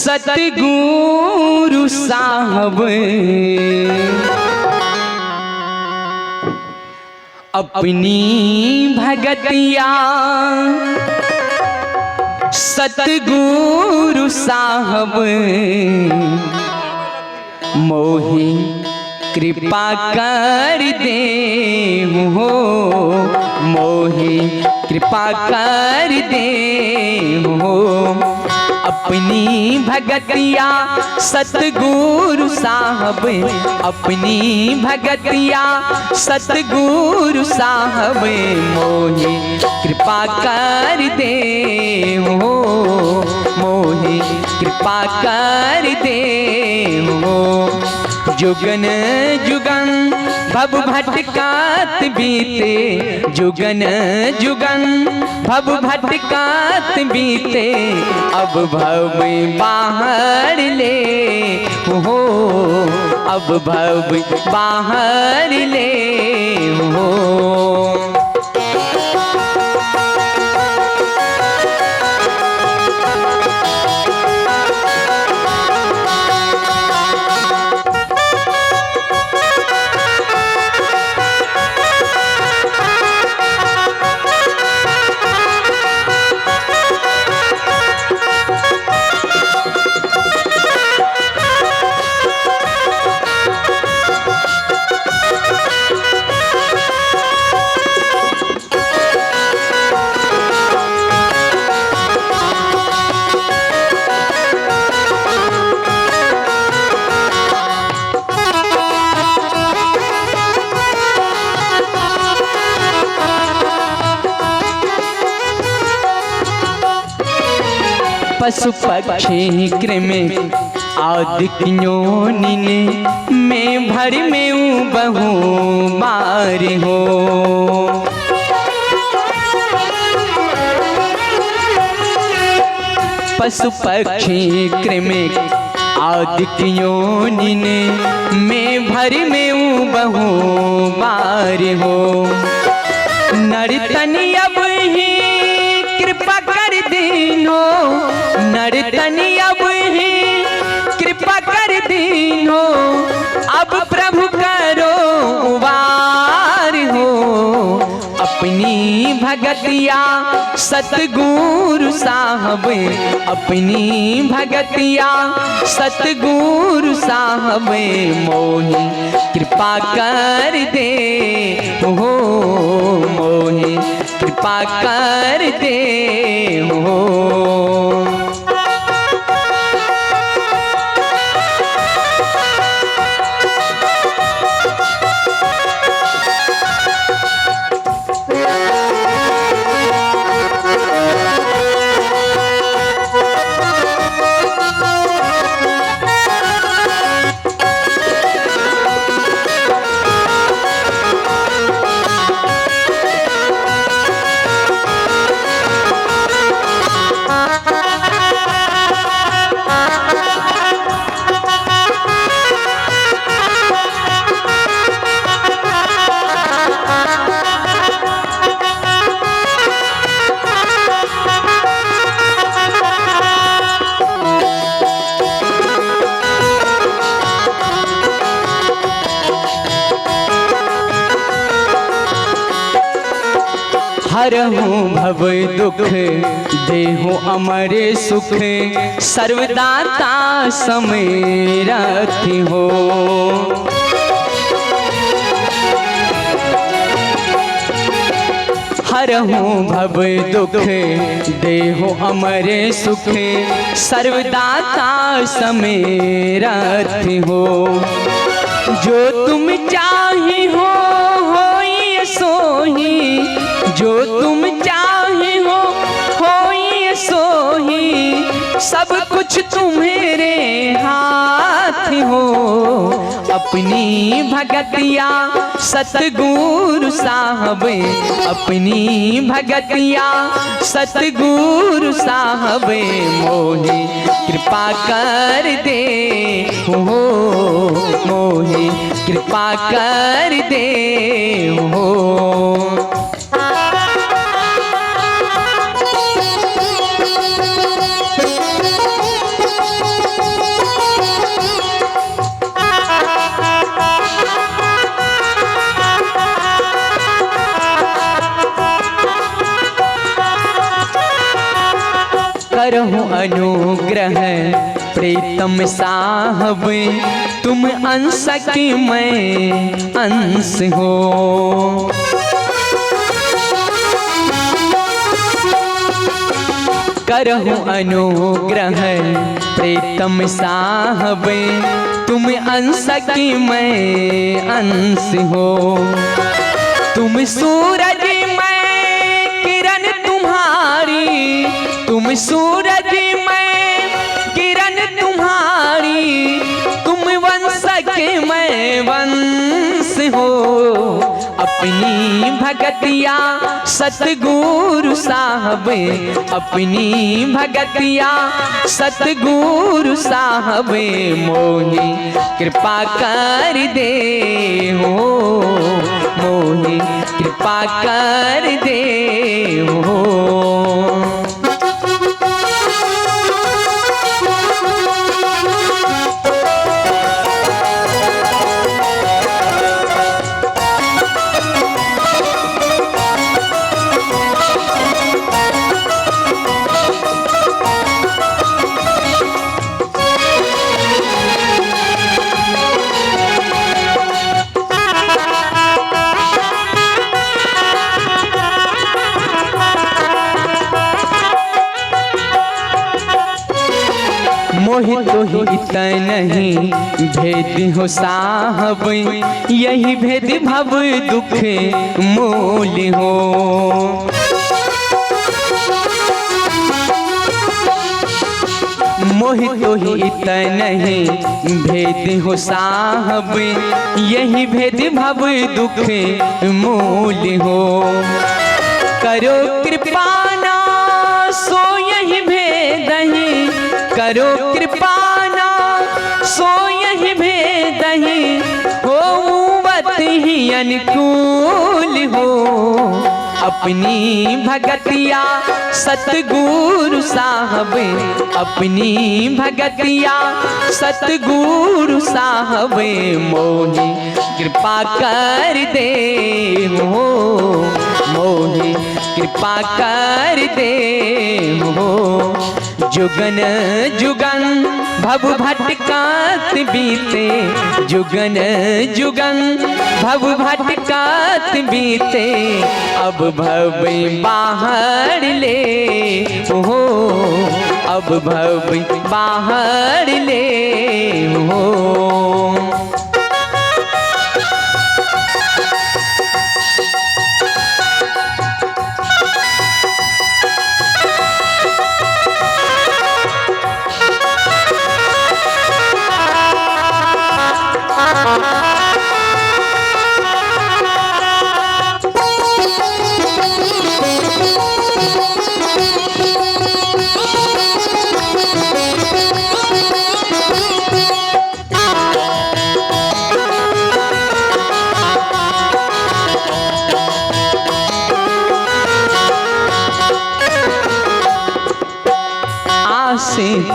सतगुरु साहब अपनी भगतिया, सतगुरु साहब मोहि कृपा कर दे हो, मोहि कृपा कर दे हो। अपनी भगतिया सतगुरु साहब, अपनी भगतिया सतगुरु साहब मोहि कृपा कर दे हो, मोहि कृपा कर दे हो। जुगन जुगन भव भटकात बीते, जुगन जुगन भव भटकात बीते, अब भव बाहर ले हो, अब भव बाहर ले हो। पशु पक्षी कृमि आदि योनिने मैं भर में बहु बार हो। पशु पक्षी कृमि आदि योनिने मैं भर में बहु बार हो। नर्तनी अब ही कृपा कर दीनो, नर्तनी अब ही कृपा कर दीनो, अब प्रभु करो उबार हो। अपनी भगतिया सतगुरु साहब, अपनी भगतिया सतगुरु साहब मोहि कृपा कर दे हो, मोहि कृपा कर दे हो। हरहूँ भव दुख देहु अमर सुख, सर्वदाता समेरति हो। हरहूँ भव दुख देहु अमर सुख, सर्वदाता समेरति हो। जो तुम चाहे हो होई सोही, जो तुम चाहे हो होई सोही, सब कुछ तुम्हारे हाथ हो। अपनी भगतिया सतगुरु साहब, अपनी भगतिया सतगुरु साहब मोहि कृपा कर दे हो, मोहि कृपा कर दे हो। करहु अनुग्रह प्रीतम साहब, तुम अंश की मैं अंश हो। करहु अनुग्रह प्रीतम साहब, तुम अंश की मैं अंश हो। तुम सूरज मैं किरण तुम्हारी, तुम सूरज मैं किरण तुम्हारी, तुम वंश के मैं वंश हो। अपनी भगतिया सतगुरु साहब, अपनी भगतिया सतगुरु साहब, मोहि कृपा कर दे हो, मोहि कृपा कर दे हो। मोहि तो ही इतना नहीं भेद हो साहब, यही भेद भव दुख मूल हो। मोहि तो ही इतना नहीं भेद हो साहब, यही भेद भव दुख मूल हो। करो कृपा ना सो यही भेद ही, करो कृपा ना सो यही भेद ही, हो वत ही अनुकूल हो। अपनी भगतिया सतगुरु साहब, अपनी भगतिया सतगुरु साहब, मोहि कृपा कर दे हो, मोहि कृपा कर दे हो। जुगन जुगन भव भटकात बीते, जुगन जुगन भव भटकात बीते, अब भव बाहर ले हो, अब भव बाहर ले हो।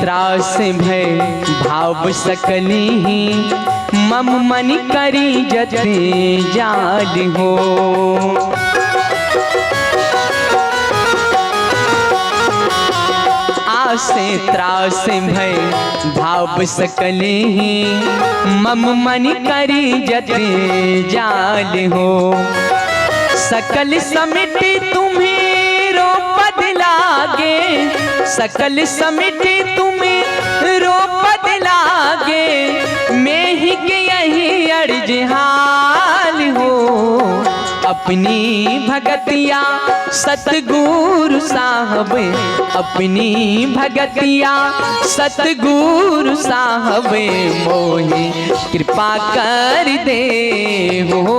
त्रास भय भाव सकली, मम मन करी जते जाल हो। आसे त्रास भय भाव सकली, मम मन करी जते जाल हो। सकल समित तुम्हें रो पद लागे, सकल समित तुम्हें रो पद लागे, मैं ही के यही अर्ज हाल हो। अपनी भगतिया सतगुरु साहब, अपनी भगतिया सतगुरु साहब, मोहि कृपा कर दे हो,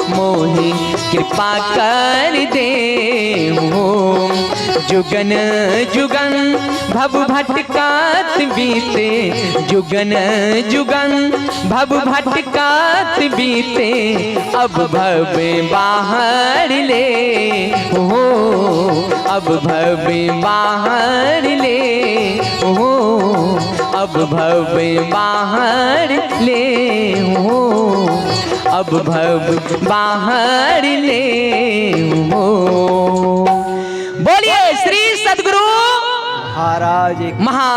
मोहि कृपा कर दे हो। जुगन जुगन भव भटकात बीते, जुगन जुगन भव भटकात बीते, अब भव बाहर ले हो, अब भव बाहर ले हो, अब भव बाहर ले हो, अब भव बाहर ले हो। बोलिए श्री सद्गुरु महा